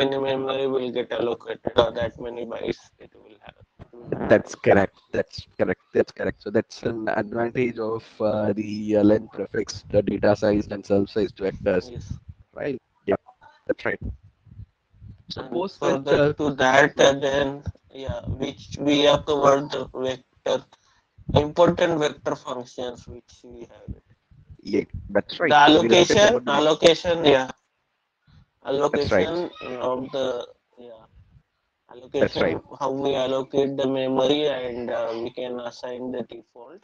many memory will get allocated or that many bytes it will have. That's correct. That's correct. That's correct. So that's an advantage of the len prefix, the data size and self-sized vectors, Yes. right? Yeah, that's right. And Suppose that further to that, then yeah, which we have covered the vector important vector functions which we have it. yeah, that's The right. So we discussed about the yeah, that's right. allocation of the yeah That's allocation right. how we allocate the memory and we can assign the default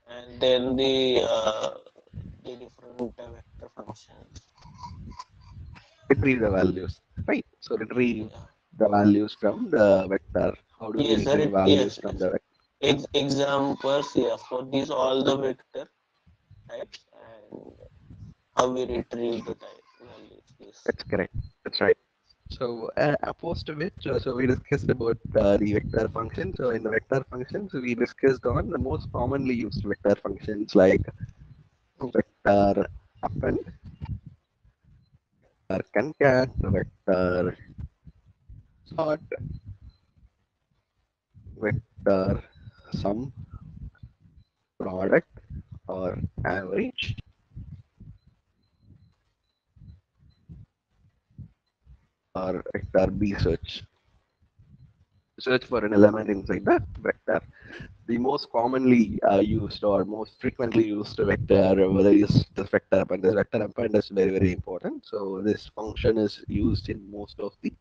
and then the different vector functions. Retrieve the values, right? So retrieve Yeah. the values from the vector. How do we Yes, sir. retrieve values Yes, from yes. the vector? Examples, yeah, for these all the vector types and how we retrieve the type values. Yes. That's correct. That's right. So, opposed to which, so we discussed about the vector function. So, in the vector functions, we discussed on the most commonly used vector functions like vector append, vector concat, vector sort, vector sum, product, or average, or vector B search. Search for an element inside the vector. The most commonly used or most frequently used vector, whether is the vector append. This vector append is very, very important. So this function is used in most of the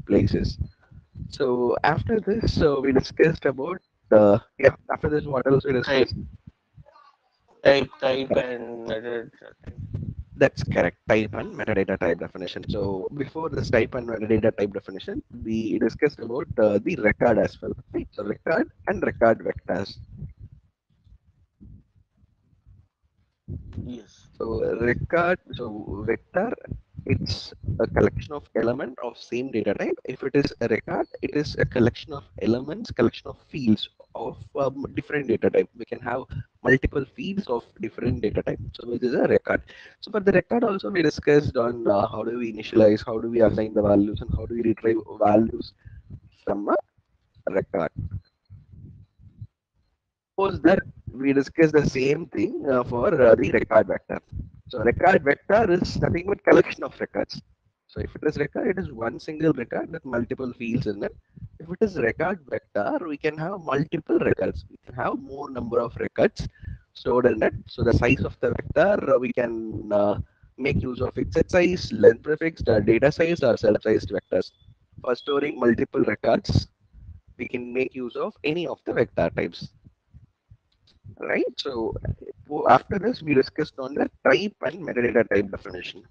places. So after this, so we discussed about yeah. After this, what else we Type, discussed? type, and type. That's correct. Type and metadata type definition. So before this type and metadata type definition, we discussed about the record as well. Right? So record and record vectors. Yes. So record, so vector, it's a collection of element of same data type. If it is a record, it is a collection of elements, collection of fields of different data type. We can have multiple fields of different data type. So it is a record. So for the record also we discussed on how do we initialize, how do we assign the values, and how do we retrieve values from a record. Suppose that we discuss the same thing for the record vector. So record vector is nothing but collection of records. So if it is record, it is one single record with multiple fields in it. If it is record vector, we can have multiple records. We can have more number of records stored in it. So the size of the vector, we can make use of fixed size, length prefix, data size, or self-sized vectors. For storing multiple records, we can make use of any of the vector types. Right. So after this, we discussed on the type and metadata type definition.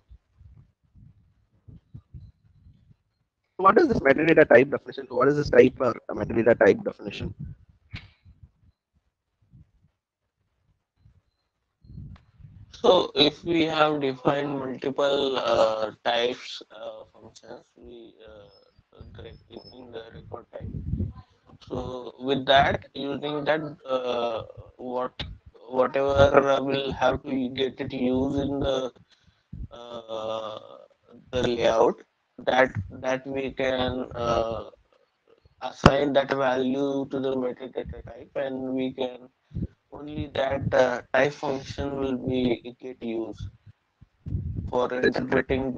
What is this metadata type definition? What is this type or metadata type definition? So if we have defined multiple types functions, in the record type. So with that, using that, what whatever will have to get it used in uh, the layout, that we can assign that value to the metadata type, and we can only that type function will be get used for That's correct. interpreting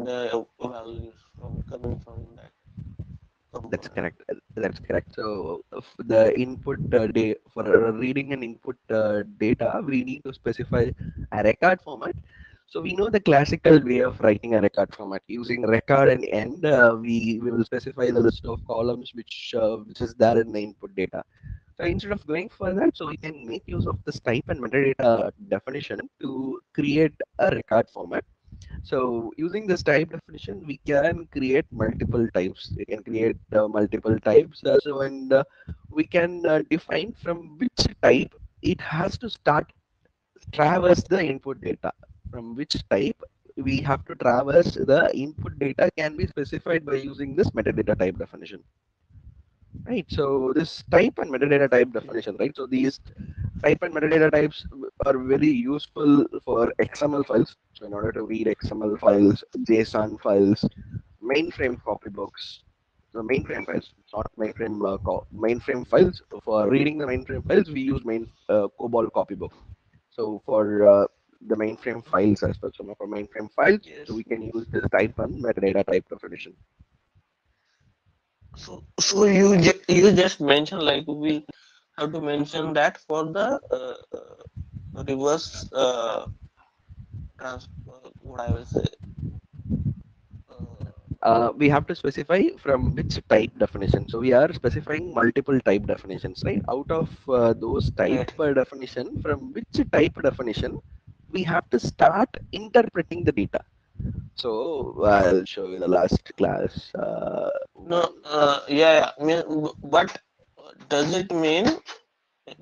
the values from coming from that That's component. correct. That's correct. So the input for reading and input data, we need to specify a record format. So we know the classical way of writing a record format using record and end. We will specify the list of columns which is there in the input data. So instead of going for that, so we can make use of this type and metadata definition to create a record format. So using this type definition, we can create multiple types. We can create multiple types. We can define from which type it has to start traverse the input data. From which type we have to traverse the input data can be specified by using this metadata type definition. Right. So this type and metadata type Yes. definition, right? So these type and metadata types are very useful for XML files. So in order to read XML files, JSON files, mainframe copybooks, the mainframe files, not mainframe files. For reading the mainframe files, we use COBOL copybook. So for the mainframe files as well. So for mainframe files, so Yes. we can use this type one metadata type definition. So you just mentioned like we have to mention that for the reverse what I will say. Uh, We have to specify from which type definition. So we are specifying multiple type definitions, right? Out of those type right. definition, from which type definition we have to start interpreting the data. So I'll show you the last class No. one. Yeah. Yeah. But does it mean?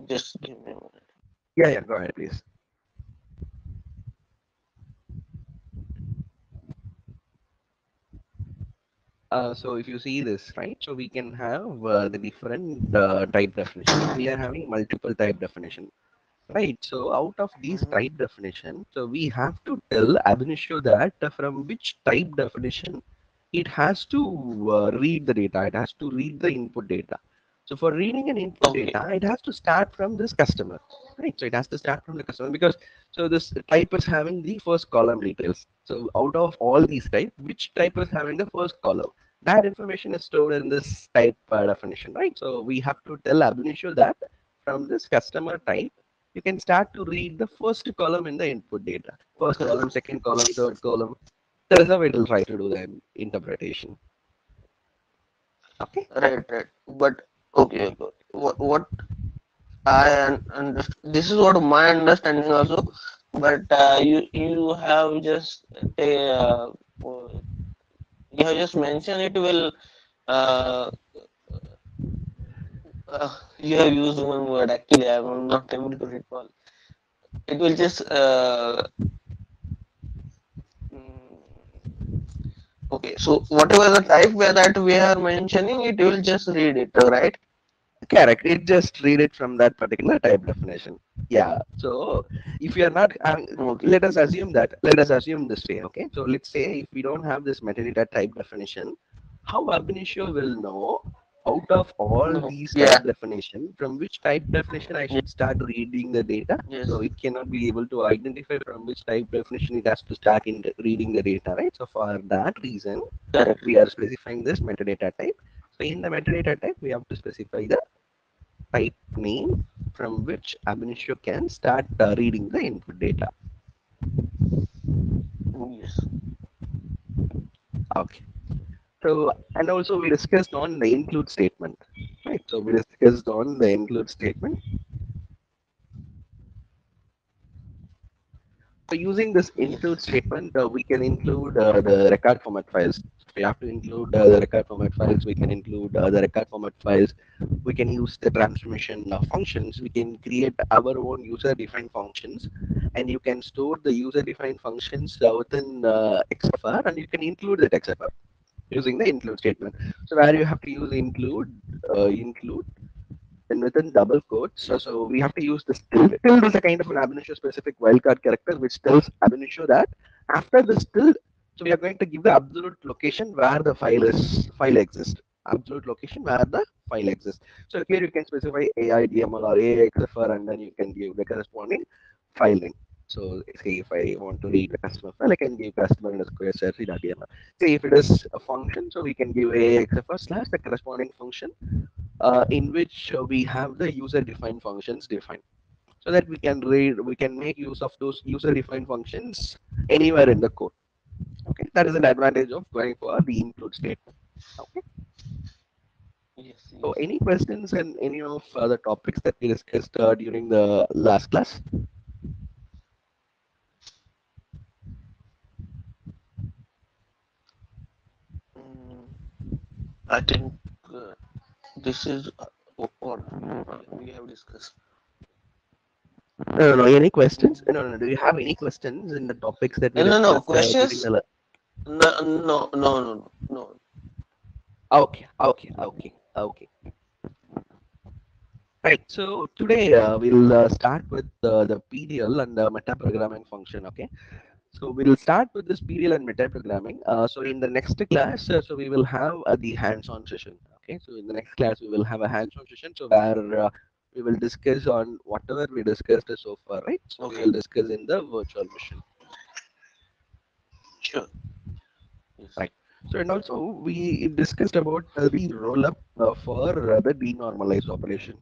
Just give me a minute. Yeah, yeah, go ahead, please. So if you see this, right, so we can have the different type definition. We are having multiple type definition, right? So out of these Mhm. type definition, so we have to tell ab initio that from which type definition it has to read the data. It has to read the input data. So for reading an input Okay. data, it has to start from this customer, right? So it has to start from the customer because so this type is having the first column details. So out of all these type, which type is having the first column? That information is stored in this type definition, right? So we have to tell ab initio that from this customer type, you can start to read the first column in the input data. First column, Correct. second column, third column. That is how it will try to do the interpretation. Okay. Right. Right. But okay. Okay. What this is what my understanding also. But you have just you have just mentioned it will. Uh, you have used one word. Actually, I am not able to recall. It will just mm, okay. So whatever the type where that we are mentioning, it will just read it, right? Correct. It just read it from that particular type definition. Yeah. So if you are not, Okay. let us assume that. Let us assume this way. Okay. So let's say if we don't have this metadata type definition, how ab initio will know out of all No. these Yeah. type definition from which type definition I should start reading the data? Yes. So it cannot be able to identify from which type definition it has to start in reading the data, right? So for that reason, Correct. we are specifying this metadata type. So in the metadata type, we have to specify the type name from which ab initio can start reading the input data. Yes. Okay. So, and also we discussed on the include statement, right? So we discussed on the include statement. So using this Yes. include statement, we can include the record format files. We have to include the record format files. We can include the record format files. We can use the transformation functions. We can create our own user-defined functions, and you can store the user-defined functions within XFR, and you can include that XFR using the include statement. So where you have to use include then within double quotes. So we have to use this tilde. Tilde is a kind of an ab initio specific wildcard character which tells ab initio that after this tilde, so we are going to give the absolute location where the file exists. Absolute location where the file exists. So here you can specify AIDML or AXFR and then you can give the corresponding file name. So say if I want to read the customer file, I can give customer underscore src.yml. Say if it is a function, so we can give AXFR slash the corresponding function in which we have the user defined functions defined so that we can make use of those user defined functions anywhere in the code. Okay, that is an advantage of going for the include statement. Okay, Yes. so Yes. any questions and any of the topics that we discussed during the last class? Mm, I think this is what we have discussed. No, any questions? Mm. No. Do you have any questions in the topics that we No, no. discussed during Questions? the? No, no, no, no, no. Okay. Right. So today we'll start with the PDL and metaprogramming function. Okay. So we'll start with this PDL and metaprogramming. So in the next class, so we will have the hands-on session. Okay. So in the next class, we will have a hands-on session. So where we will discuss on whatever we discussed so far. Right. So we Okay, will discuss in the virtual machine. sure. Yes. Right. So and also we discussed about the roll-up for the denormalized operation.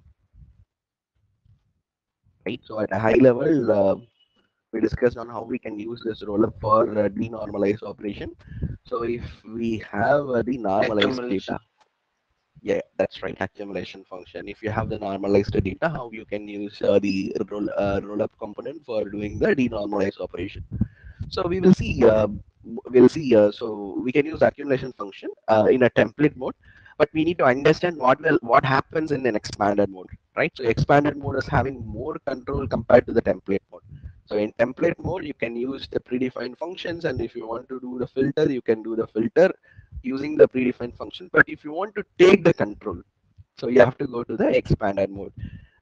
Right. So at a high level. We discussed on how we can use this rollup for denormalized operation. So if we have the normalized Accumulation. data, yeah, that's right, accumulation function. If you have the normalized data, how you can use the rollup component for doing the denormalized operation. So we will see. So we can use accumulation function in a template mode, but we need to understand what happens in an expanded mode, right? So expanded mode is having more control compared to the template mode. So in template mode, you can use the predefined functions, and if you want to do the filter, you can do the filter using the predefined function. But if you want to take the control, so you have to go to the expanded mode.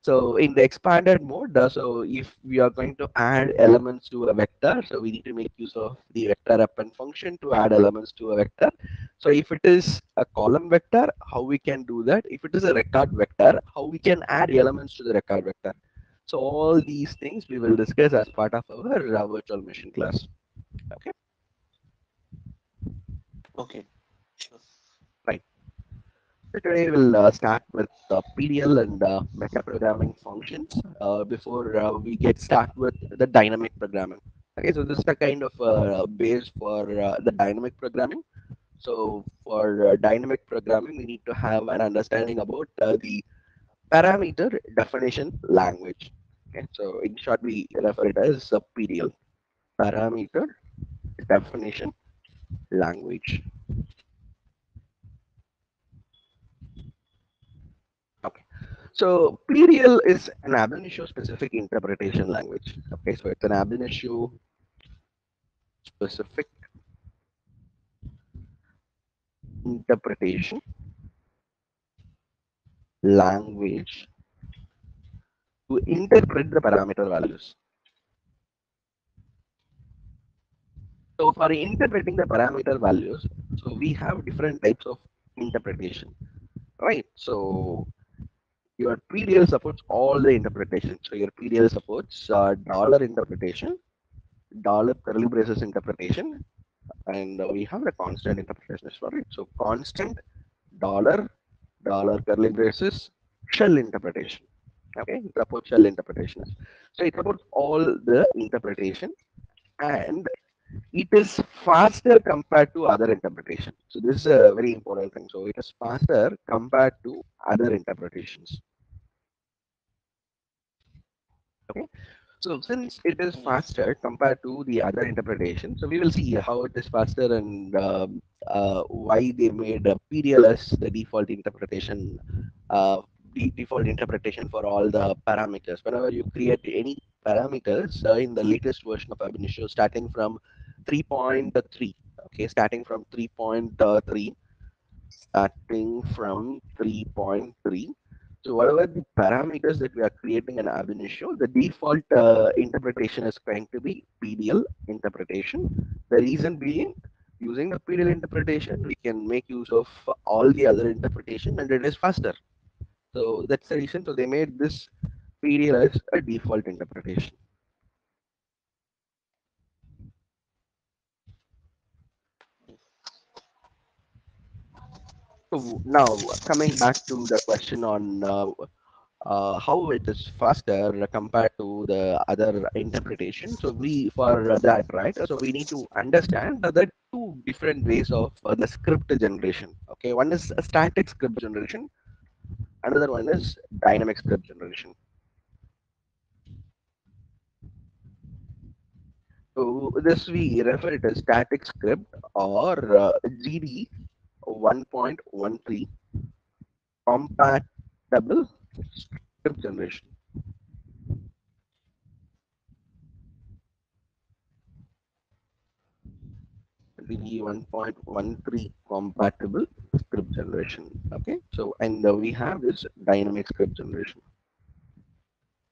So in the expanded mode, so if we are going to add elements to a vector, so we need to make use of the vector append function to add elements to a vector. So if it is a column vector, how we can do that? If it is a record vector, how we can add elements to the record vector? So all these things we will discuss as part of our virtual machine class. Okay, Okay, sure. right. So today we'll start with PDL and metaprogramming functions before we get started with the dynamic programming. Okay, so this is a kind of base for the dynamic programming. So for dynamic programming, we need to have an understanding about the parameter definition language. Okay, so in short, we refer it as PDL, parameter definition language. Okay. So PDL is an ab initio specific interpretation language. Okay, so it's an ab initio specific interpretation language to interpret the parameter values. So for interpreting the parameter values, so we have different types of interpretation, right? So your PDL supports all the interpretation. So your PDL supports dollar interpretation, dollar curly braces interpretation, and we have a constant interpretation as well, right? So constant dollar curly braces shell interpretation. Okay, it supports shell interpretation. So it supports all the interpretation, and it is faster compared to other interpretation. So this is a very important thing. So it is faster compared to other interpretations. Okay. So since it is Yes. faster compared to the other interpretation, so we will see how it is faster and why they made PDL as the default interpretation, default interpretation for all the parameters. Whenever you create any parameters in the latest version of Ab initio, starting from 3.3, okay, starting from 3.3. So whatever the parameters that we are creating in ab initio, the default interpretation is going to be PDL interpretation. The reason being, using the PDL interpretation, we can make use of all the other interpretation and it is faster. So that's the reason. So they made this PDL as a default interpretation. So now coming back to the question on how it is faster compared to the other interpretation. So we for that, right? So we need to understand that there are two different ways of the script generation. Okay, one is a static script generation, another one is dynamic script generation. So this we refer it as static script or GD 1.13 compatible script generation. The 1.13 compatible script generation. Okay, so and we have this dynamic script generation.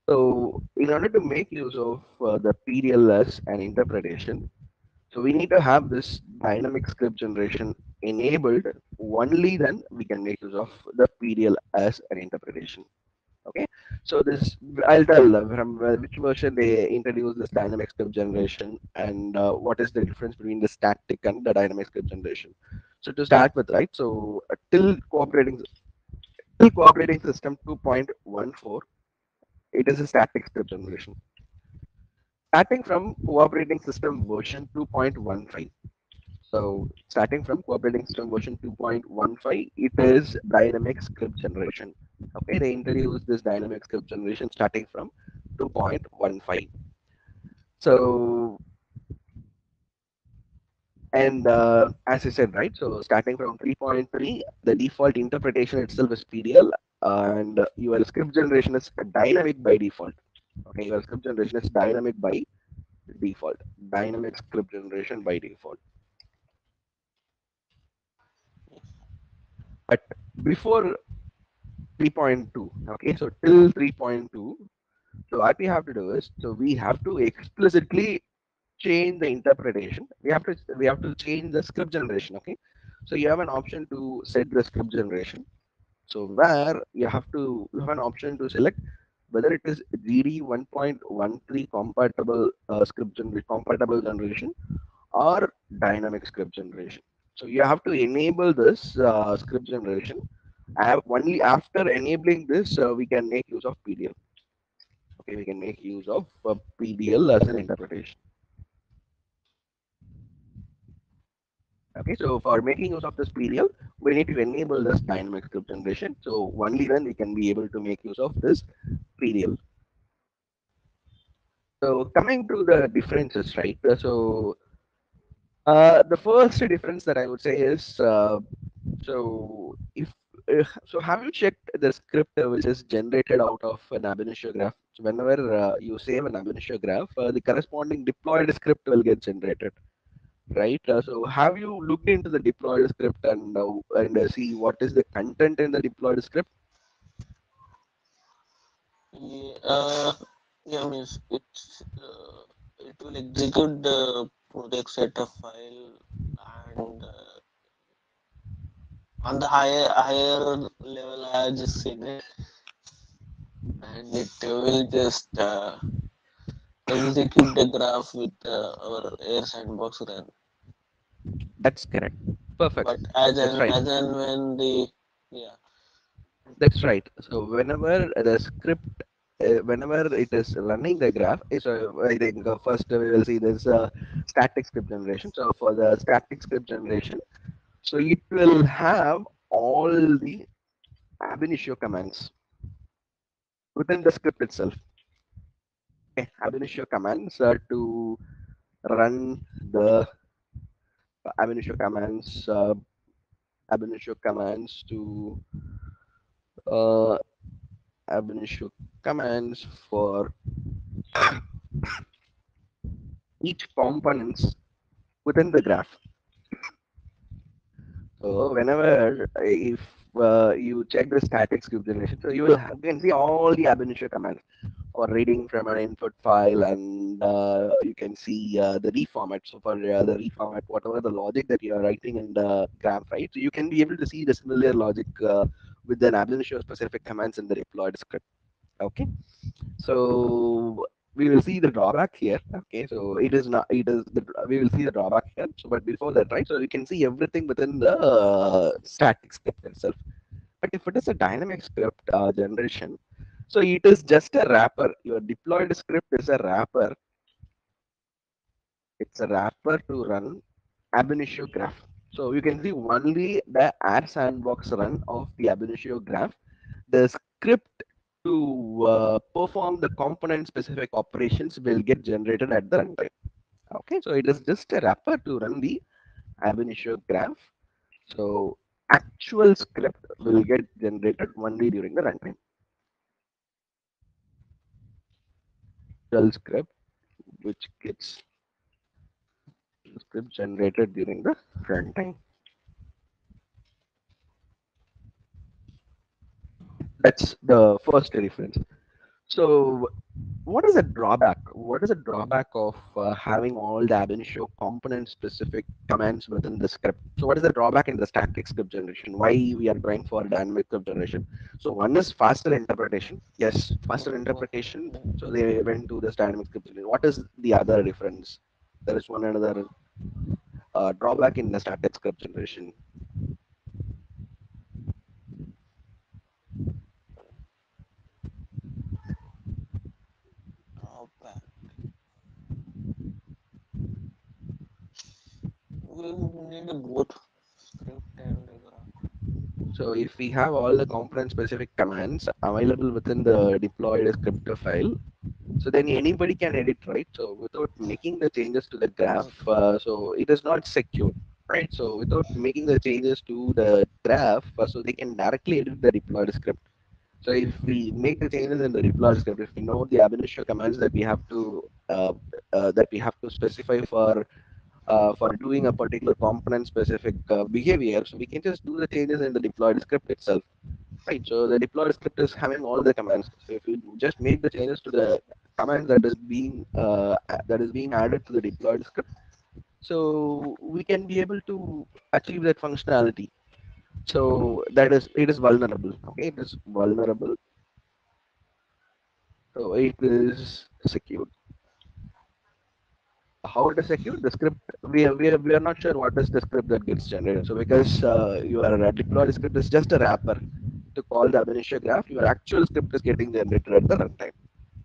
So in order to make use of the PDL as an interpretation, so we need to have this dynamic script generation enabled. Only then we can make use of the PDL as an interpretation. Okay, so this I'll tell from which version they introduce this dynamic script generation and what is the difference between the static and the dynamic script generation. So to start with, right? So till cooperating system 2.14, it is a static script generation. Starting from cooperating system version 2.15. So starting from cooperating system version 2.15, it is dynamic script generation. Okay, they introduced this dynamic script generation starting from 2.15. So, and as I said, right, so starting from 3.3, the default interpretation itself is PDL, and your script generation is dynamic by default. Okay, your script generation is dynamic by default. Dynamic script generation by default. But before 3.2, okay, so till 3.2, so what we have to do is, so we have to explicitly change the interpretation. We have to change the script generation. Okay, so you have an option to set the script generation. So where you have an option to select whether it is GD 1.13 compatible compatible generation or dynamic script generation. So you have to enable this script generation. Only after enabling this, we can make use of PDL. Okay, we can make use of PDL as an interpretation. Okay, so for making use of this PDL, we need to enable this dynamic script generation. So only then we can be able to make use of this PDL. So coming to the differences, right? The first difference that I would say is so if so, have you checked the script which is generated out of an Ab initio graph? So whenever you save an Ab initio graph, the corresponding deployed script will get generated, right? So have you looked into the deployed script and see what is the content in the deployed script? Yeah, yeah, means it will execute the project setup file and on the higher level I have just seen it and it will just execute the graph with our air sandbox run. That's correct. Perfect. But as That's and right. as and when the yeah That's right. So whenever it is running the graph, so I think first we will see this static script generation. So for the static script generation, so it will have all the ab initio commands within the script itself. Okay, ab initio commands to run the ab initio commands, ab initio commands to uh, ab initio commands for each components within the graph. So whenever if you check the static script generation, so you can see all the ab initio commands for reading from an input file, and you can see the reformat. So for the reformat, whatever the logic that you are writing in the graph, right? So you can be able to see the similar logic with the ab initio specific commands in the deployed script. Okay, so we will see the drawback here. Okay, so it is not it is the, we will see the drawback here. So but before that, right, so you can see everything within the static script itself. But if it is a dynamic script generation, so it is just a wrapper. Your deployed script is a wrapper. It's a wrapper to run ab initio graph. So you can see only the air sandbox run of the ab initio graph. The script to perform the component specific operations will get generated at the runtime. Okay, so it is just a wrapper to run the ab initio graph. So actual script will get generated only during the runtime. Actual script which gets script generated during the runtime. That's the first difference. So what is the drawback? What is the drawback of having all the ab initio component specific commands within the script? So what is the drawback in the static script generation? Why we are going for dynamic script generation? So one is faster interpretation. Yes, faster interpretation. So they went to this dynamic script generation. What is the other difference? There is one another drawback in the static script generation. Drawback. We need both script and graph. So if we have all the component specific commands available within the deployed script file, so then anybody can edit, right? So without making the changes to the graph, Okay. so it is not secure, right? So without making the changes to the graph, so they can directly edit the deployed script. So if we make the changes in the deployed script, if we know the ab initio commands that we have to specify for doing a particular component specific behavior, so we can just do the changes in the deployed script itself. Right, so the deployed script is having all the commands. So if you just make the changes to the commands that is being added to the deployed script, so we can be able to achieve that functionality. So that is it is vulnerable. Okay, it is vulnerable. So it is secure. How it is secure? The script we are not sure what is the script that gets generated. So because your deployed script is just a wrapper to call the ab initio graph, your actual script is getting generated at the runtime.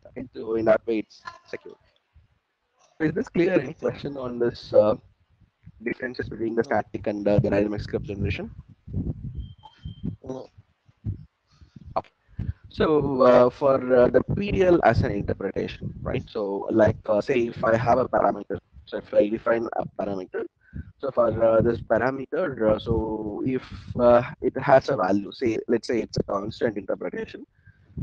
Okay, so in that way, it's secure. Is this clear? Any question on this differences between the No, static and the dynamic script generation? no. Okay. So for the PDL as an interpretation, right? So like say if I have a parameter, so if I define a parameter, so for this parameter, so if it has a value, say let's say it's a constant interpretation.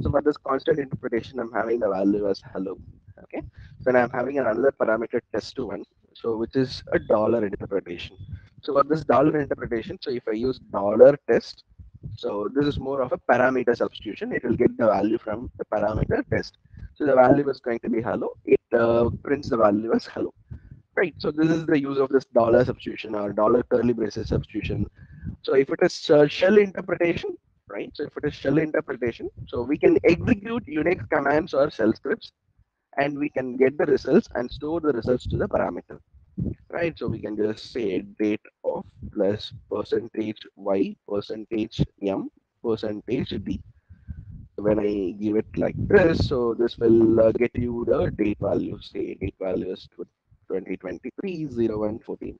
So for this constant interpretation, I'm having the value as hello. Okay. So then I'm having another parameter test1, so which is a dollar interpretation. So for this dollar interpretation, so if I use dollar test, so this is more of a parameter substitution. It will get the value from the parameter test. So the value is going to be hello. It prints the value as hello. Right. So this is the use of this dollar substitution or dollar curly braces substitution. So if it is shell interpretation, right? So if it is shell interpretation, so we can execute Unix commands or shell scripts, and we can get the results and store the results to the parameter, right? So we can just say date of plus percentage y percentage m percentage d. When I give it like this, so this will get you the date value. Say date value is 2023 0114.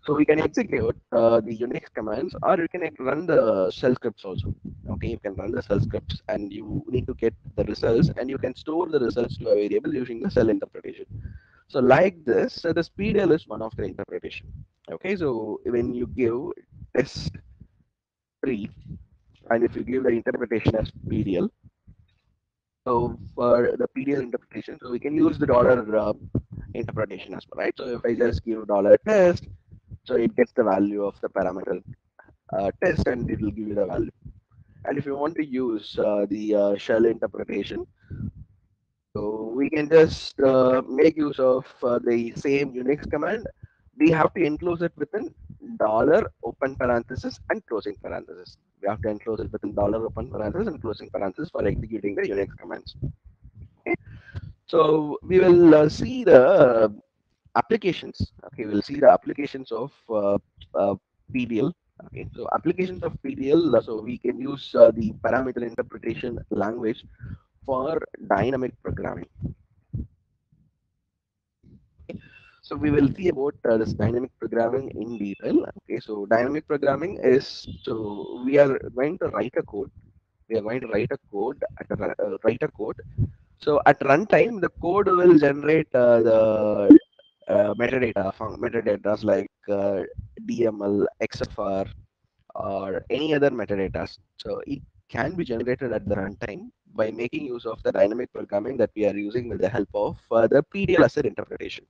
So we can execute the Unix commands, or you can run the shell scripts also. Okay, you can run the shell scripts, and you need to get the results, and you can store the results to a variable using the shell interpretation. So like this, the speedl is one of the interpretation. Okay, so when you give test three, and if you give the interpretation as PDL, so for the PDL interpretation, so we can use the dollar interpretation as well, right? So if I just give dollar test, so it gets the value of the parameter test, and it will give you the value. And if you want to use the shell interpretation, so we can just make use of the same Unix command. We have to enclose it within dollar open parenthesis and closing parenthesis. We have to enclose it within dollar open parenthesis and closing parenthesis for executing the Unix commands. Okay. So we will see the applications. Okay, we'll see the applications of PDL. Okay, so applications of PDL. So we can use the parameter interpretation language for dynamic programming. So we will see about this dynamic programming in detail. Okay, so dynamic programming is, so we are going to write a code. We are going to write a code write a code. So at runtime, the code will generate the metadata like DML, XFR, or any other metadatas. So it can be generated at the runtime by making use of the dynamic programming that we are using with the help of the PDL asset interpretation.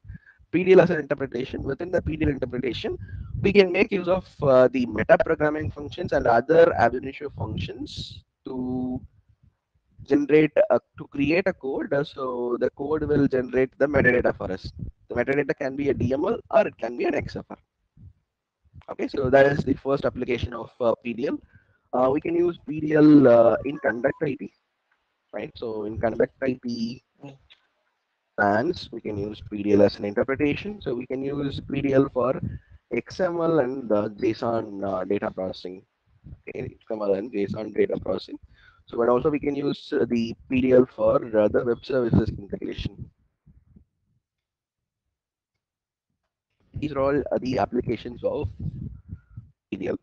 PDL asset interpretation. Within the PDL interpretation, we can make use of the meta programming functions and other ab initio functions to generate to create a code. So the code will generate the metadata for us. The metadata can be a DML or it can be an XFR. Okay, so that is the first application of PDL. We can use PDL in conduct IP, right? So in conduct IP plans, we can use PDL as an interpretation. So we can use PDL for XML and JSON data processing. Okay, XML and JSON data processing. So, but also we can use the PDL for the web services integration. These are all the applications of PDL.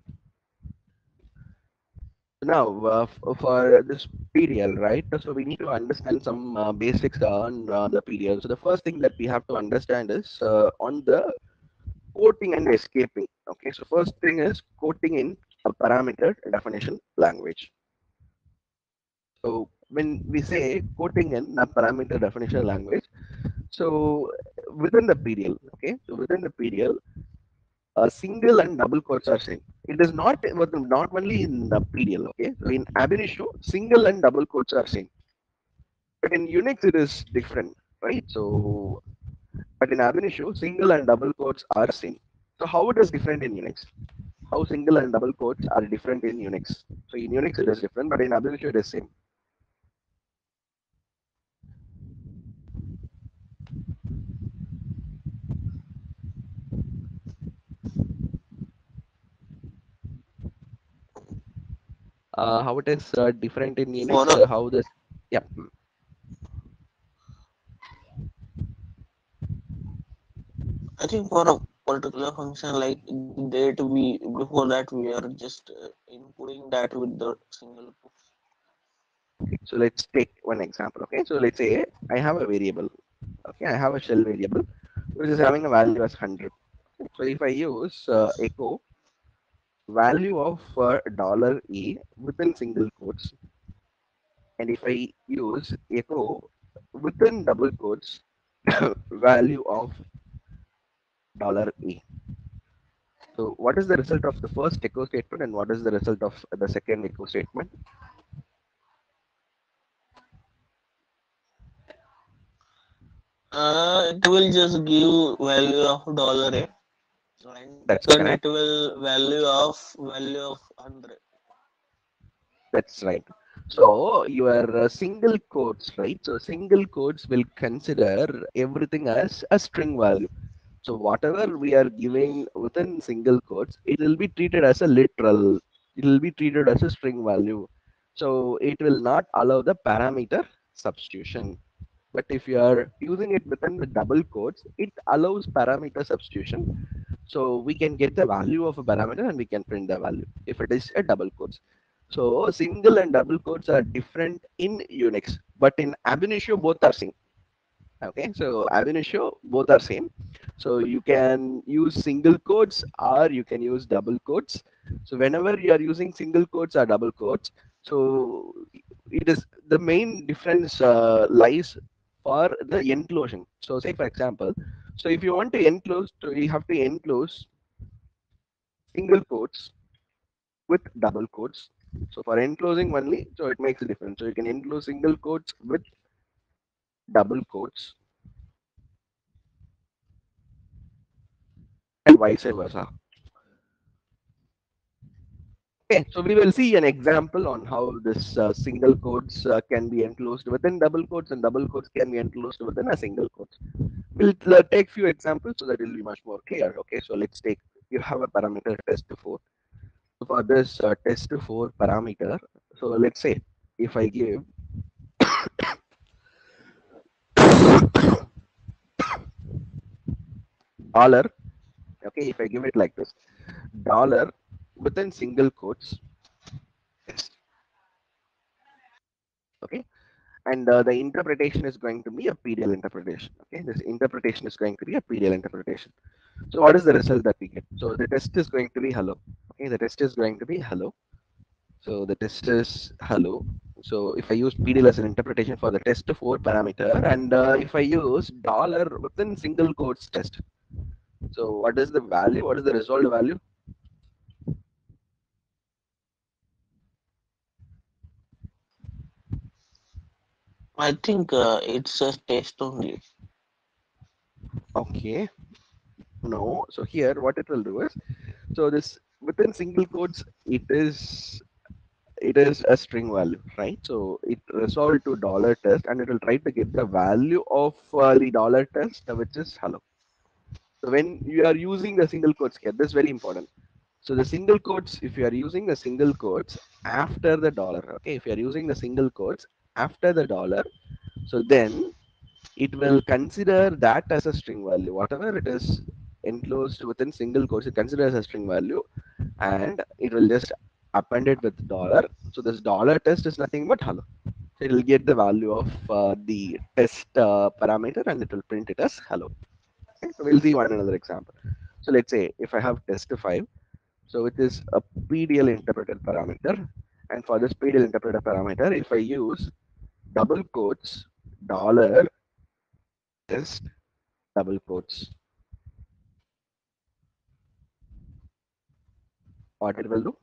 Now, for this PDL, right? So we need to understand some basics on the PDL. So the first thing that we have to understand is on the quoting and escaping. Okay, so first thing is quoting in a parameter definition language. So when we say quoting in a parameter definition language, so within the PDL, okay, so within the PDL, single and double quotes are same. It is not only in the PDL, okay. So in Ab initio, single and double quotes are same, but in Unix it is different, right? So, but in Ab initio, single and double quotes are same. So how it is different in Unix? How single and double quotes are different in Unix? So in Unix it is different, but in Ab initio it is same. How it is different in For Unix? a, How this? Yeah. I think for a particular function like date, we before that we are just inputting that with the single. Okay, so let's take one example. Okay, so let's say I have a variable. Okay, I have a shell variable which is having a value as 100. So if I use echo value of dollar $a within single quotes, and if I use echo within double quotes value of dollar $a. So what is the result of the first echo statement and what is the result of the second echo statement? It will just give value of dollar a, and That's second it correct. will value of 100. That's right. So your single quotes, right? So single quotes will consider everything as a string value. So whatever we are giving within single quotes, it will be treated as a literal. It will be treated as a string value. So it will not allow the parameter substitution. But if you are using it within the double quotes, it allows parameter substitution. So we can get the value of a parameter and we can print the value if it is a double quotes. So single and double quotes are different in Unix, but in Ab initio both are same. Okay, so Ab initio both are same. So you can use single quotes or you can use double quotes. So whenever you are using single quotes or double quotes, so it is the main difference lies for the enclosing. So say for example, so if you want to enclose, so you have to enclose single quotes with double quotes. So for enclosing only, so it makes a difference. So you can enclose single quotes with double quotes and vice versa. Okay, so we will see an example on how this single quotes can be enclosed within double quotes and double quotes can be enclosed within a single quote. We'll take few examples so that it will be much more clear. Okay, so let's take, you have a parameter test4. So for this test4 parameter, so let's say if I give dollar, okay, if I give it like this, dollar within single quotes, okay, and the interpretation is going to be a PDL interpretation. Okay, this interpretation is going to be a PDL interpretation. So what is the result that we get? So the test is going to be hello. Okay, the test is going to be hello. So the test is hello. So if I use PDL as an interpretation for the test4 parameter, and if I use dollar within single quotes test, so what is the value? What is the result value? I think it's a test only. Okay, no. So here, what it will do is, so this within single quotes, it is a string value, right? So it resolved to dollar test, and it will try to get the value of the dollar test, which is hello. So when you are using the single quotes here, this is very important. So the single quotes, if you are using the single quotes after the dollar, okay, if you are using the single quotes after the dollar, so then it will consider that as a string value. Whatever it is enclosed within single quotes, it considers as a string value, and it will just append it with dollar. So this dollar test is nothing but hello. So it will get the value of the test parameter, and it will print it as hello. Okay? So we'll see one another example. So let's say if I have test 5, so it is a PDL interpreter parameter. And for this PDL interpreter parameter, if I use double quotes, dollar test, double quotes, what it will do?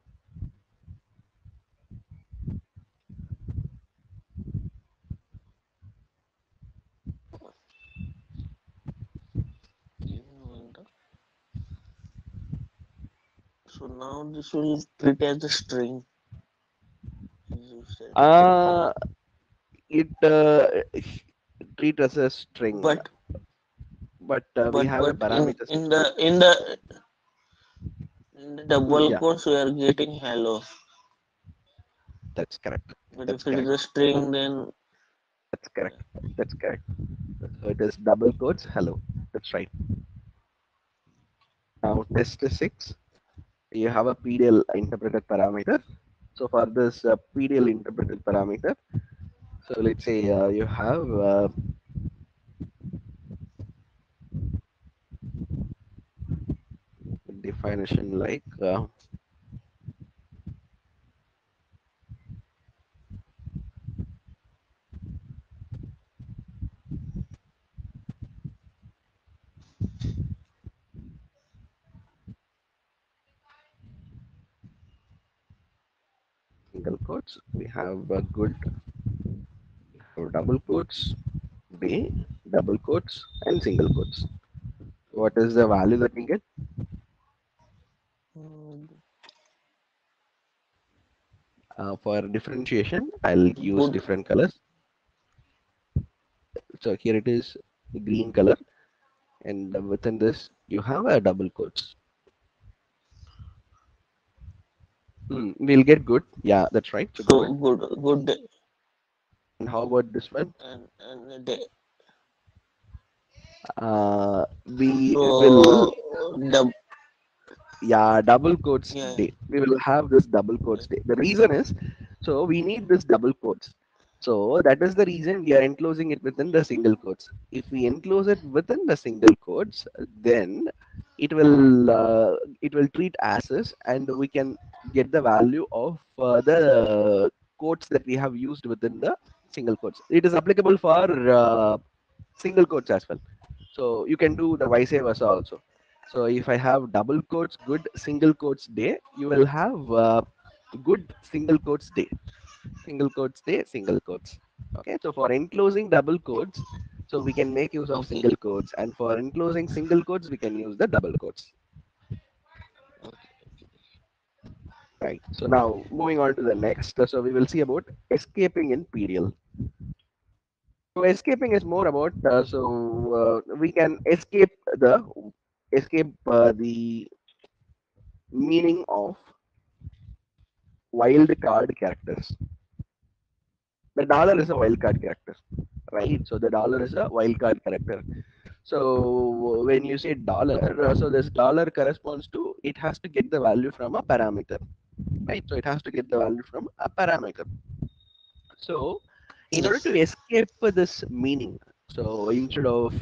So now this will treat as a string, as you said. Uh, it treat as a string, But but we but have the but in parameters. in the in the in the double Yeah, quotes we are getting hello. that's correct. But That's if it is correct. a string, then That's correct. That's correct. So it is double quotes. Hello. That's right. Now test 6. You have a PDL interpreted parameter. So for this PDL interpreted parameter, so let's say you have definition like single quotes. We have good, double quotes, day, double quotes, and single quotes. What is the value that we get? mm, For differentiation, I'll use good. different colors. So here it is green color, and within this you have a double quotes. We'll get good. Yeah, that's right. So good. So good And how about this one? and the We will, so the yeah, double quotes yeah. day. We will have this double quotes day. The reason is, so we need this double quotes. So that is the reason we are enclosing it within the single quotes. If we enclose it within the single quotes, then it will treat as is, and we can get the value of the quotes that we have used within the single quotes. It is applicable for single quotes as well. So you can do the vice versa also. So if I have double quotes, good single quotes day, you will have good single quotes day, single quotes day, single quotes. Okay, so for enclosing double quotes, so we can make use of Okay. single quotes, and for enclosing single quotes, we can use the double quotes. Okay. Right. So now moving on to the next, so we will see about escaping in PDL. So escaping is more about we can escape the meaning of wild card characters. The dollar is a wild card character, right? So the dollar is a wild card character. So when you say dollar, so this dollar corresponds to, it has to get the value from a parameter, right? So it has to get the value from a parameter. So in order to Yes. escape this meaning, so instead of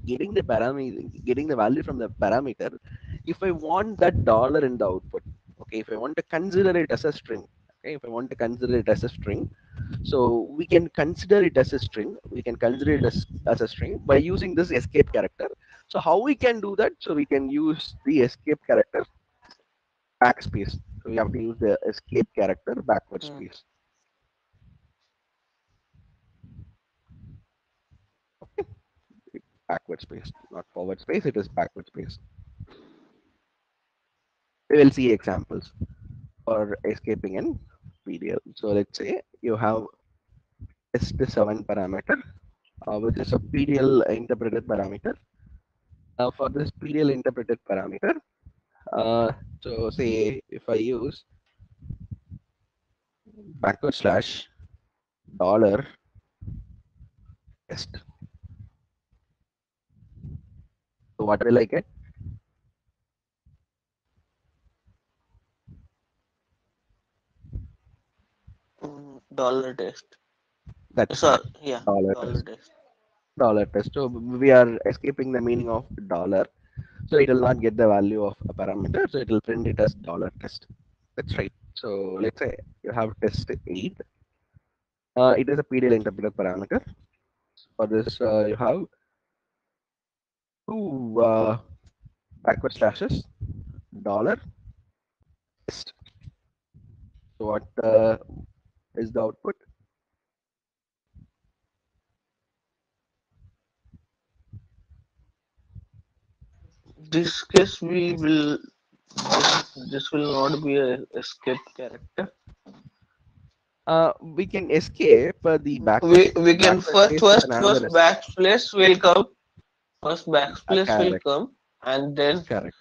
getting the parameter, getting the value from the parameter, if I want that dollar in the output, okay, if I want to consider it as a string, okay, if I want to consider it as a string, so we can consider it as a string. We can consider it as a string by using this escape character. So how we can do that? So we can use the escape character backspace. So we have to use the escape character backward Mm, space. backward space, not forward space, it is backward space. We will see examples for escaping in PDL. So let's say you have test7 parameter, which is a PDL interpreted parameter. For this PDL interpreted parameter, so say if I use backward slash dollar test, so what will I get? Dollar test. That's Sorry, correct. yeah, Dollar dollar test. test. Dollar test. So we are escaping the meaning of dollar. So it will not get the value of a parameter. So it will print it as dollar test. That's right. So let's say you have test 8. It is a PDL interpreter parameter. For this, you have two backward slashes, dollar test. So what is the output? This case we will this will not be a escape character. We can escape the We can backward first space with first another first backspace will come. First backspace will correct, come, and correct.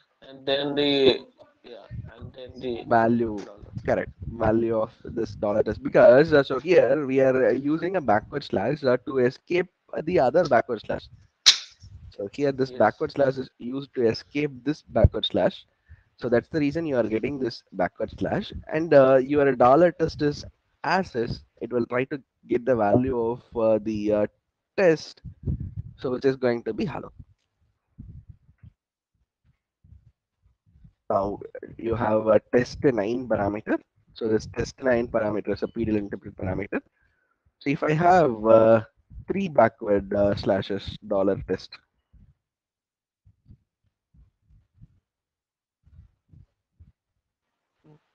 the yeah, and then the Value, dollar. correct, value of this dollar test, because so here we are using a backward slash to escape the other backward slash. So here this Yes. backward slash is used to escape this backward slash. So that's the reason you are getting this backward slash, and your dollar test is as is. It will try to get the value of the test, so which is going to be hello. Now you have a test9 parameter. So this test9 parameter is a PDL interpret parameter. So if I have three backward slashes dollar test,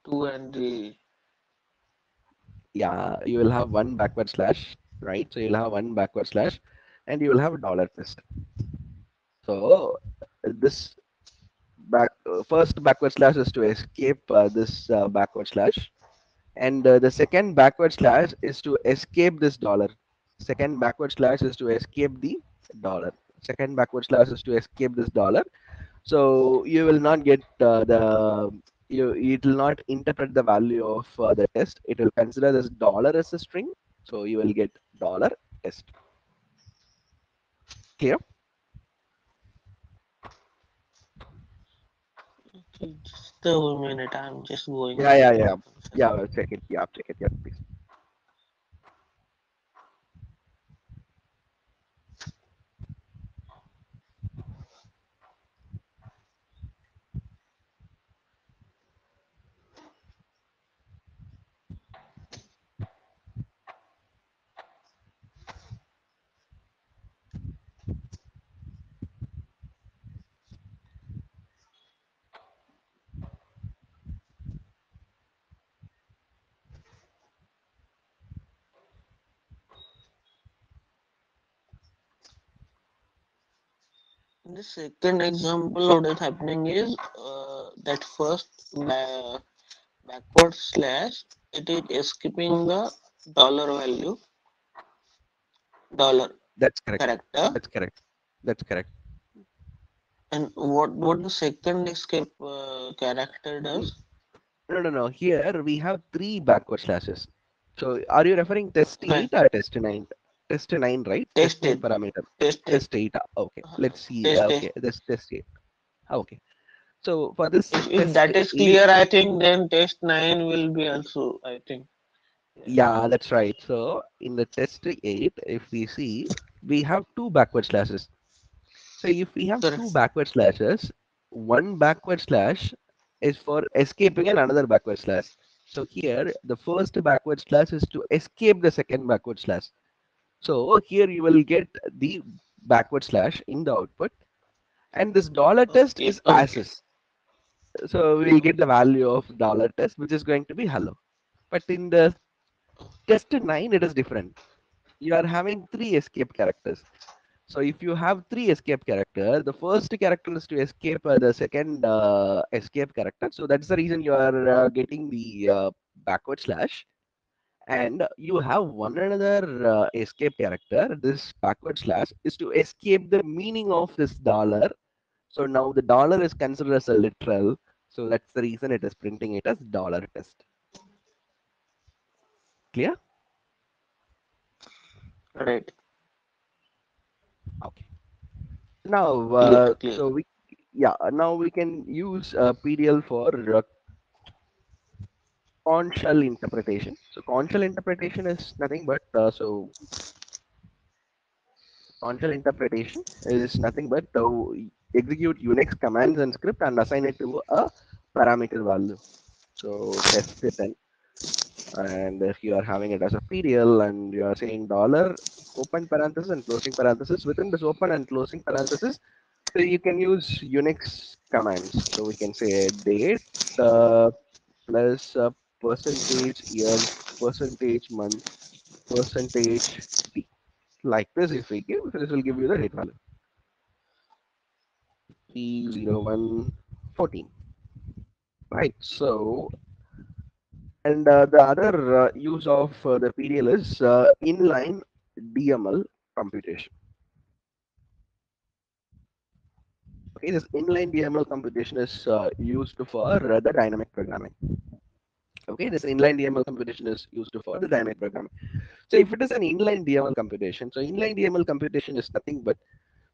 Two and the yeah, you will have one backward slash, right? So you'll have one backward slash, and you will have a dollar test. So this first backward slash is to escape this backward slash, and the second backward slash is to escape this dollar. Second backward slash is to escape the dollar. Second backward slash is to escape this dollar. So you will not get it will not interpret the value of the test. It will consider this dollar as a string. So you will get dollar test. Clear? okay, just a minute. I'm just going Yeah, to yeah, check. yeah. One Yeah, second. check it. Yeah, check it. Yeah, please. In the second example, what is happening is that first backward slash, it is escaping the dollar value, dollar That's correct. character. That's correct. That's correct. And what the second escape character does? No, no, no. Here we have three backward slashes. So are you referring test Okay, 8 or test 9? Test 9, right? Test test 9 it, parameter. test it, Test 8. Okay. Let's see. test it. Okay. This test 8. Okay. So for this If test that is 8, clear, I think then test 9 will be also, I think. Yeah. yeah, that's right. So in the test 8, if we see, we have two backward slashes. So if we have two Correct. backward slashes, one backward slash is for escaping and another backward slash. So here, the first backward slash is to escape the second backward slash. So here you will get the backward slash in the output, and this dollar test Okay, is as okay, is. So we'll get the value of dollar test, which is going to be hello. But in the test 9, it is different. You are having three escape characters. So if you have three escape character, the first character is to escape the second escape character. So that's the reason you are getting the backward slash. And you have one another escape character. This backward slash is to escape the meaning of this dollar. So now the dollar is considered as a literal. So that's the reason it is printing it as dollar test. Clear? Right. Okay. Now, Clear, clear. so we yeah now we can use PDL for conchal interpretation. So conchal interpretation is nothing but conchal interpretation is nothing but execute Unix commands and script and assign it to a parameter value. So test it and if you are having it as a PDL and you are saying dollar open parenthesis and closing parenthesis within this open and closing parenthesis, so you can use Unix commands. So we can say date uh, plus percentage year, percentage month, percentage t. Like this, if we give, this will give you the date value. 30114. Right. So, and the other use of the PDL is inline DML computation. Okay, this inline DML computation is used for the dynamic programming. Okay, this inline DML computation is used for the dynamic programming. So if it is an inline DML computation, so inline DML computation is nothing but,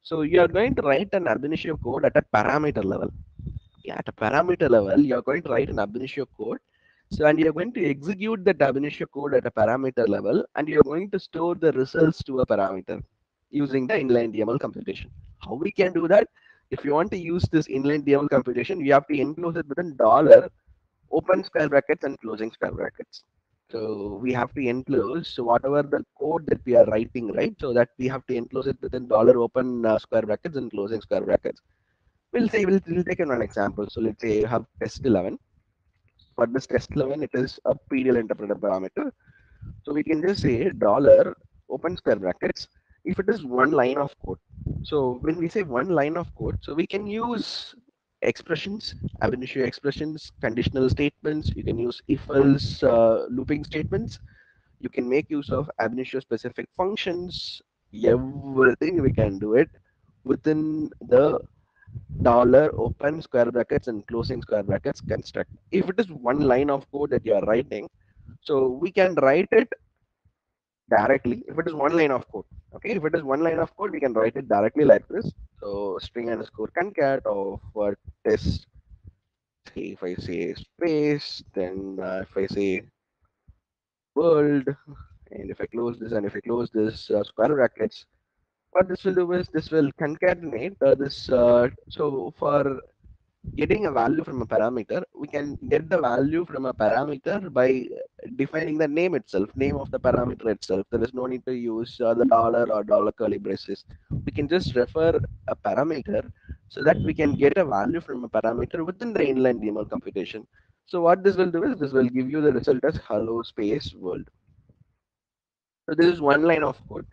so you are going to write an ab initio code at a parameter level. Okay, at a parameter level, you are going to write an ab initio code. So and you are going to execute that ab initio code at a parameter level, and you are going to store the results to a parameter using the inline DML computation. How we can do that? If you want to use this inline DML computation, you have to enclose it within dollar open square brackets and closing square brackets. So we have to enclose whatever the code that we are writing, right? So that we have to enclose it within dollar open square brackets and closing square brackets. We'll take one example. So let's say you have test 11. For this test 11, it is a PDL interpreter parameter. So we can just say dollar open square brackets if it is one line of code. So when we say one line of code, so we can use expressions, ab initio expressions, conditional statements. You can use if else looping statements. You can make use of ab initio specific functions. Everything we can do it within the dollar open square brackets and closing square brackets construct. If it is one line of code that you are writing, so we can write it directly if it is one line of code. Okay, if it is one line of code, we can write it directly like this. So string underscore concat of test. See, if I say space, then if I say world, and if I close this and if I close this square brackets, what this will do is this will concatenate this. So for getting a value from a parameter, we can get the value from a parameter by defining the name itself, name of the parameter itself. There is no need to use the dollar or dollar curly braces. We can just refer a parameter so that we can get a value from a parameter within the inline DML computation. So what this will do is this will give you the result as hello space world. So this is one line of code.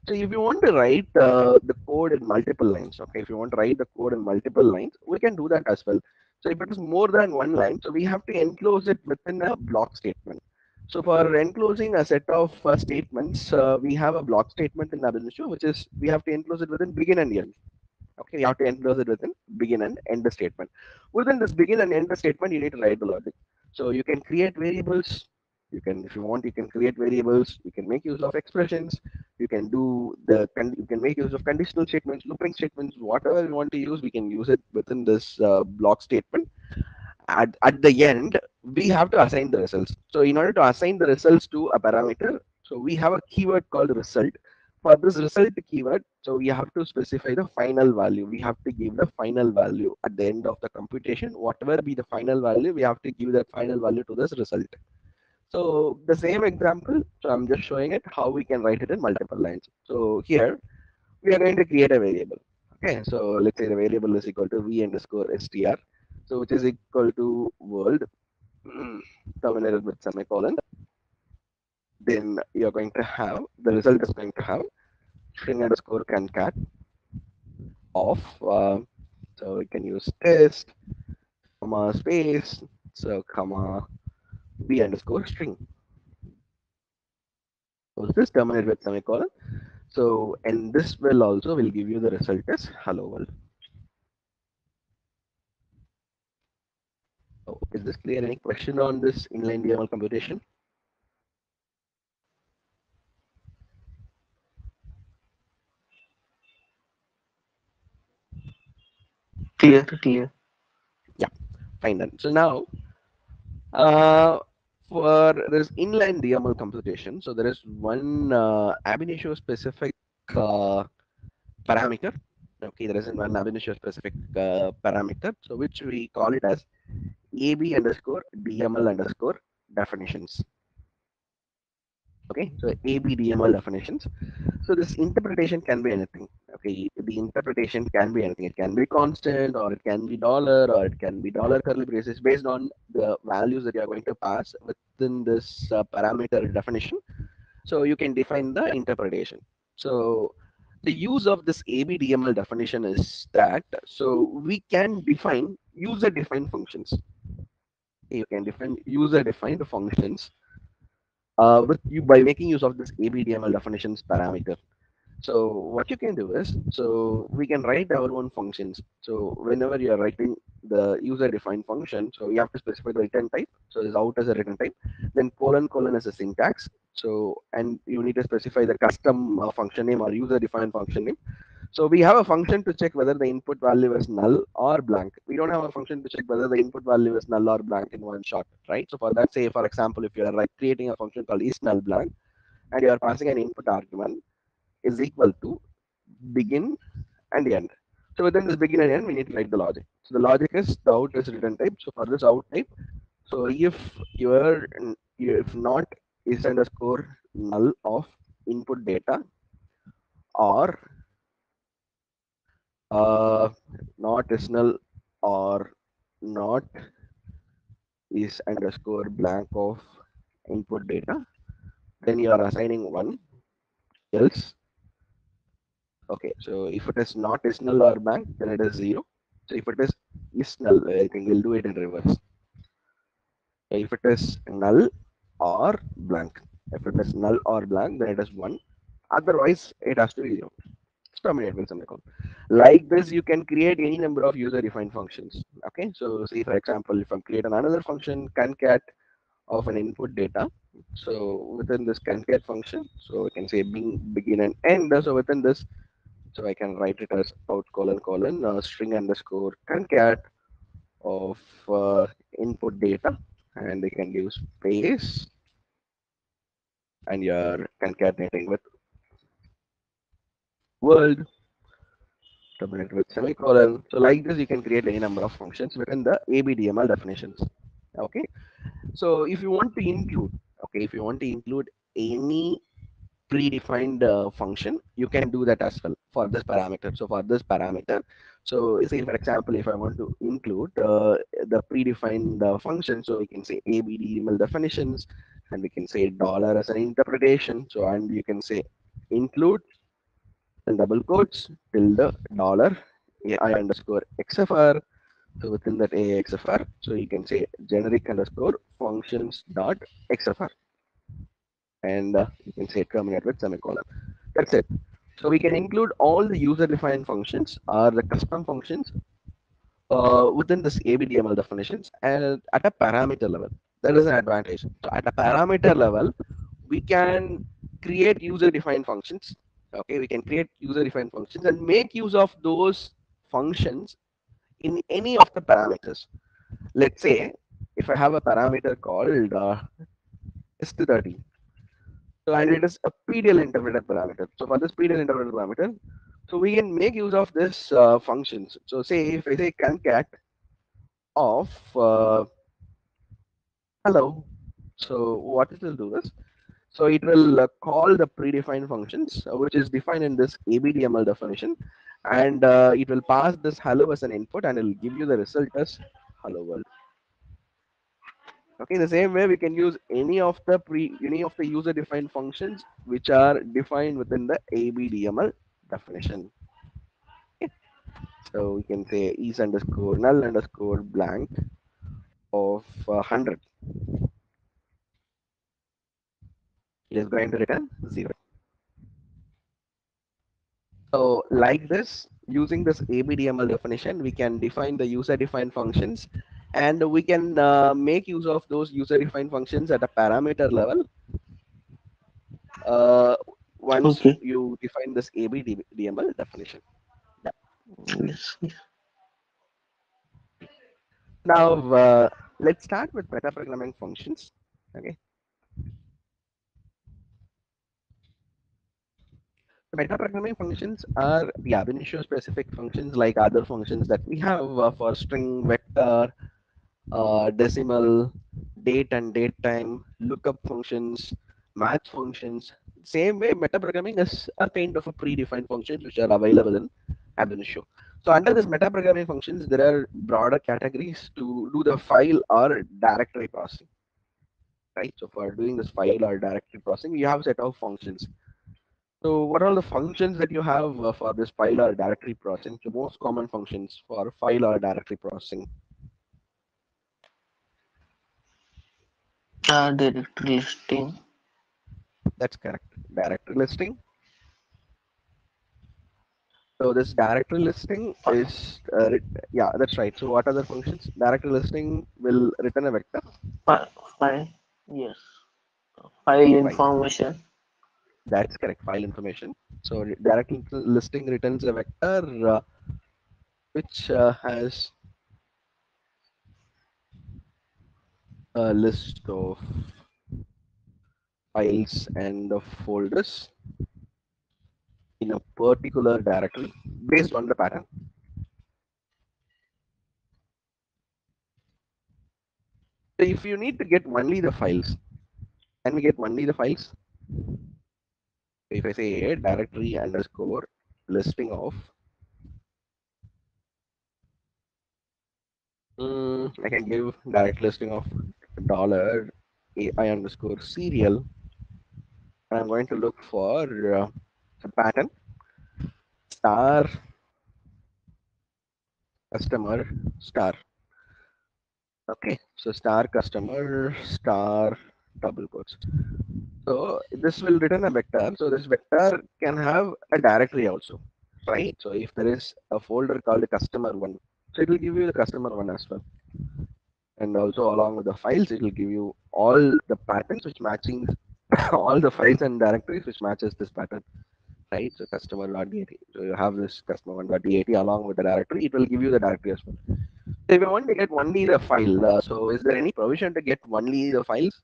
So if you want to write the code in multiple lines, okay, if you want to write the code in multiple lines, we can do that as well. So if it is more than one line, so we have to enclose it within a block statement. So for enclosing a set of statements, we have a block statement in Ab initio, which is we have to enclose it within begin and end. Okay, you have to enclose it within begin and end statement. Within this begin and end statement, you need to write the logic. So you can create variables. You can, if you want, you can create variables. You can make use of expressions. You can do you can make use of conditional statements, looping statements, whatever you want to use. We can use it within this block statement. At the end, we have to assign the results. So in order to assign the results to a parameter, so we have a keyword called result. For this result keyword, so we have to specify the final value. We have to give the final value at the end of the computation. Whatever be the final value, we have to give that final value to this result. So the same example, so I'm just showing it how we can write it in multiple lines. So here we are going to create a variable. Okay, so let's say the variable is equal to v underscore str, so which is equal to world terminated with semicolon. Then you're going to have the result is going to have string underscore concat of, so we can use test, comma space, so comma b underscore string. So this terminate with semicolon. So and this will also will give you the result as hello world. So is this clear? Any question on this inline DML computation? Clear, clear. Yeah, fine then. So now uh, for this inline DML computation, so there is one ab initio specific uh, parameter. Okay, there is one ab initio specific parameter, so which we call it as AB underscore DML underscore definitions. Okay, so ABDML definitions. So this interpretation can be anything. Okay, the interpretation can be anything. It can be constant, or it can be dollar, or it can be dollar curly braces based on the values that you are going to pass within this parameter definition. So you can define the interpretation. So the use of this ABDML definition is that so we can define user-defined functions. You can define user-defined functions with you by making use of this ABDML definitions parameter. So what you can do is, so we can write our own functions. So whenever you are writing the user-defined function, so you have to specify the return type. So this out as a return type. Then colon colon as a syntax. So and you need to specify the custom function name or user-defined function name. So we have a function to check whether the input value is null or blank. We don't have a function to check whether the input value is null or blank in one shot, right? So for that, say for example, if you are like creating a function called is null blank and you are passing an input argument is equal to begin and end. So within this begin and end, we need to write the logic. So the logic is the out is return type. So for this out type, so if your if not is underscore null of input data or uh, not is null or not is underscore blank of input data, then you are assigning one. Else, okay, so if it is not is null or blank, then it is zero. So if it is null, I think we'll do it in reverse. So if it is null or blank, if it is null or blank, then it is one. Otherwise, it has to be zero. Terminate with semicolon. Like this, you can create any number of user-defined functions. Okay, so say for example, if I'm creating another function concat of an input data, so within this concat function, so I can say begin and end. So within this, so I can write it as out colon colon string underscore concat of input data, and they can give space, and you're concatenating with world terminate with semicolon. So like this, you can create any number of functions within the ABDML definitions. Okay. So if you want to include, okay, if you want to include any predefined function, you can do that as well for this parameter. So for this parameter, so say for example, if I want to include the predefined function, so we can say ABDML definitions, and we can say dollar as an interpretation. So and you can say include and double quotes tilde dollar AI underscore XFR. So within that AI XFR, so you can say generic underscore functions dot XFR, and you can say terminate with semicolon. That's it. So we can include all the user-defined functions or the custom functions within this ABDML definitions and at a parameter level. That is an advantage. So at a parameter level, we can create user-defined functions. Okay, we can create user-defined functions and make use of those functions in any of the parameters. Let's say if I have a parameter called S30, so and it is a PDL interpreter parameter. So for this PDL interpreter parameter, so we can make use of this functions. So say if I say concat of hello, so what it will do is, so it will call the predefined functions, which is defined in this ABDML definition, and it will pass this hello as an input, and it will give you the result as hello world. Okay, the same way we can use any of the user defined functions which are defined within the ABDML definition. Okay. So we can say is underscore null underscore blank of 100. It is going to return 0. So like this, using this ABDML definition, we can define the user-defined functions, and we can make use of those user-defined functions at a parameter level. Uh, Once Okay. you define this ABDML definition. Yeah. Yes. Now let's start with metaprogramming functions. Okay. Metaprogramming functions are the ab initio specific functions like other functions that we have for string, vector, decimal, date and date time, lookup functions, math functions. Same way, metaprogramming is a kind of a predefined functions which are available in ab initio. So under this metaprogramming functions, there are broader categories to do the file or directory processing. Right. So for doing this file or directory processing, you have a set of functions. So what are the functions that you have for this file or directory processing? The most common functions for file or directory processing. Directory listing. That's correct. Directory listing. So this directory listing is, yeah, that's right. So what are the functions? Directory listing will return a vector. File. Yes. File File. information. That's correct. File information. So directory listing returns a vector which has a list of files and of folders in a particular directory based on the pattern. So if you need to get only the files, can we get only the files? If I say directory underscore listing of, I can give direct listing of dollar AI underscore serial. And I'm going to look for a pattern star customer star. Okay, so star customer star double quotes. So this will return a vector. So this vector can have a directory also, right? So if there is a folder called customer one, so it will give you the customer one as well. And also along with the files, it will give you all the patterns which matching all the files and directories which matches this pattern, right? So customer.dat. So you have this customer1.dat along with the directory. It will give you the directory as well. So if you want to get only the file, so is there any provision to get only the files?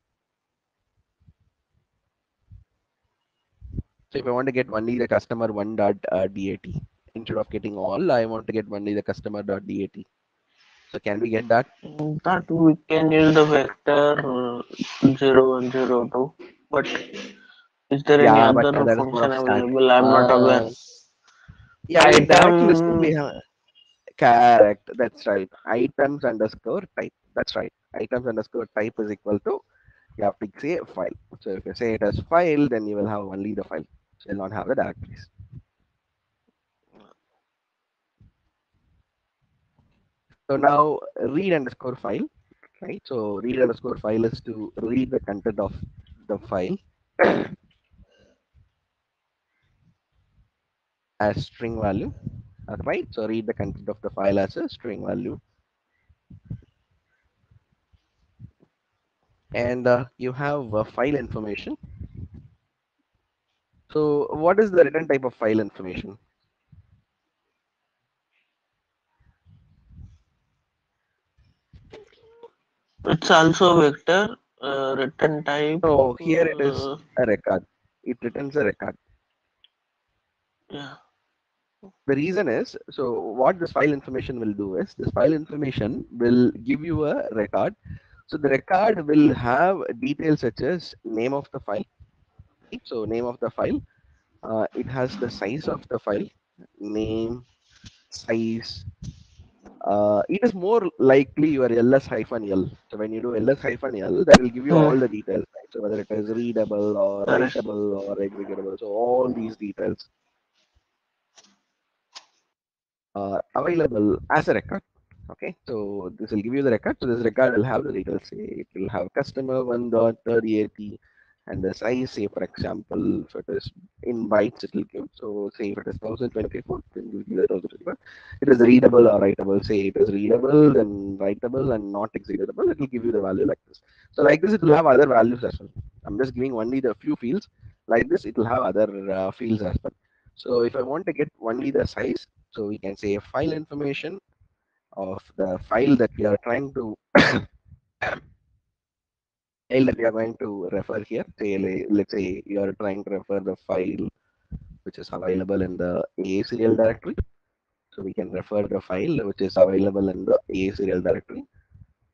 So if I want to get only the customer1.dat instead of getting all, I want to get only the customer.dat. So can we get that? That we can use the vector 0102. But is there any Yeah, but other that is more function of static. available? I'm not aware. Yeah, in direct listing we Item. have correct. That's right. Items underscore type. That's right. Items underscore type is equal to you have to say file. So if you say it as file, then you will have only the file. So you'll not have the directories. So now read underscore file, right? So read underscore file is to read the content of the file as string value. Right? So read the content of the file as a string value. And you have file information. So what is the return type of file information? It's also vector return type. So here it is Uh, a record. It returns a record. yeah. The reason is, so what this file information will do is, this file information will give you a record. So the record will have details such as name of the file. Right? So name of the file, it has the size of the file, name, size, it is more likely your ls hyphen l. So when you do ls hyphen l, that will give you Hmm. all the details, right? So whether it is readable or Correct. writable or executable, so all these details are available as a record. Okay, so this will give you the record. So this record will have the details. Say it will have customer 1.3080 and the size. Say for example, if it is in bytes, it will give. So say if it is 1024, then you give it 1024. It is readable or writable. Say it is readable, then writable and not executable. It will give you the value like this. So like this, it will have other values as well. I'm just giving only the few fields. Like this, it will have other fields as well. So if I want to get only the size, so we can say file information of the file that we are trying to file that we are going to refer here. Say, let's say you are trying to refer the file which is available in the A serial directory. So we can refer the file which is available in the A serial directory.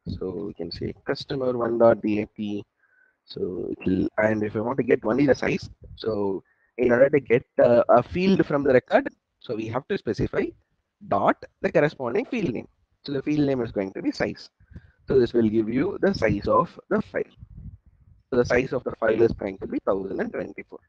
So we can say customer 1.dat. So it will, and if I want to get only the size, so in order to get a field from the record, so we have to specify dot the corresponding field name. So the field name is going to be size. So this will give you the size of the file. So the size of the file is going to be 1024.